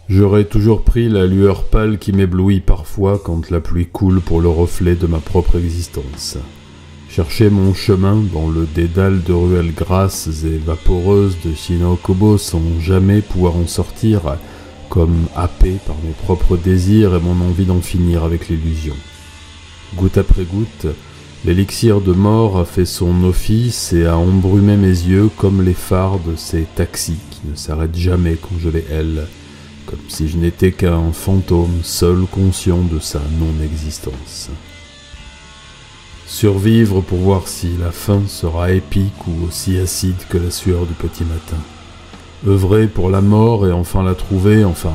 J'aurais toujours pris la lueur pâle qui m'éblouit parfois quand la pluie coule pour le reflet de ma propre existence. Chercher mon chemin dans le dédale de ruelles grasses et vaporeuses de Shinokobo sans jamais pouvoir en sortir, comme happé par mes propres désirs et mon envie d'en finir avec l'illusion. Goutte après goutte, l'élixir de mort a fait son office et a embrumé mes yeux comme les phares de ces taxis qui ne s'arrêtent jamais quand je les hèle, comme si je n'étais qu'un fantôme seul conscient de sa non-existence. Survivre pour voir si la fin sera épique ou aussi acide que la sueur du petit matin. Œuvrer pour la mort et enfin la trouver, enfin,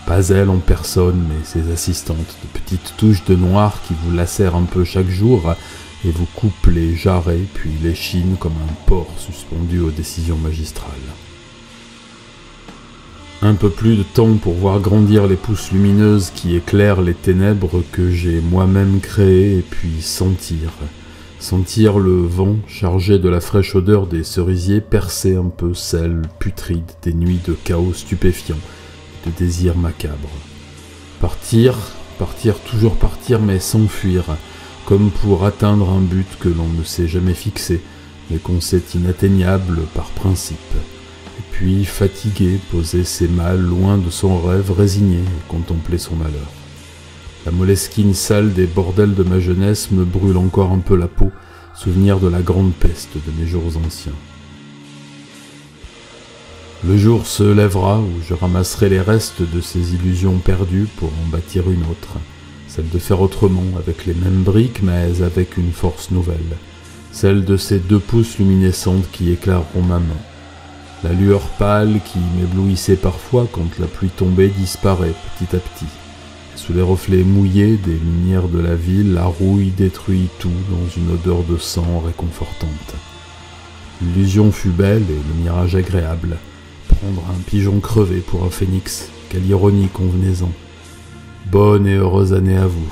pas elle en personne, mais ses assistantes, de petites touches de noir qui vous lacèrent un peu chaque jour et vous coupent les jarrets puis les chines comme un porc suspendu aux décisions magistrales. Un peu plus de temps pour voir grandir les pousses lumineuses qui éclairent les ténèbres que j'ai moi-même créées et puis sentir le vent chargé de la fraîche odeur des cerisiers percer un peu celle putride des nuits de chaos stupéfiant et de désirs macabres. Partir, toujours partir, mais s'enfuir, comme pour atteindre un but que l'on ne s'est jamais fixé, mais qu'on sait inatteignable par principe. Et puis, fatigué, poser ses malles loin de son rêve, résigné et contempler son malheur. La moleskine sale des bordels de ma jeunesse me brûle encore un peu la peau, souvenir de la grande peste de mes jours anciens. Le jour se lèvera où je ramasserai les restes de ces illusions perdues pour en bâtir une autre, celle de faire autrement, avec les mêmes briques, mais avec une force nouvelle, celle de ces 2 pouces luminescentes qui éclaireront ma main. La lueur pâle qui m'éblouissait parfois quand la pluie tombait disparaît petit à petit. Sous les reflets mouillés des lumières de la ville, la rouille détruit tout dans une odeur de sang réconfortante. L'illusion fut belle et le mirage agréable. Prendre un pigeon crevé pour un phénix, quelle ironie convenez-en. Bonne et heureuse année à vous.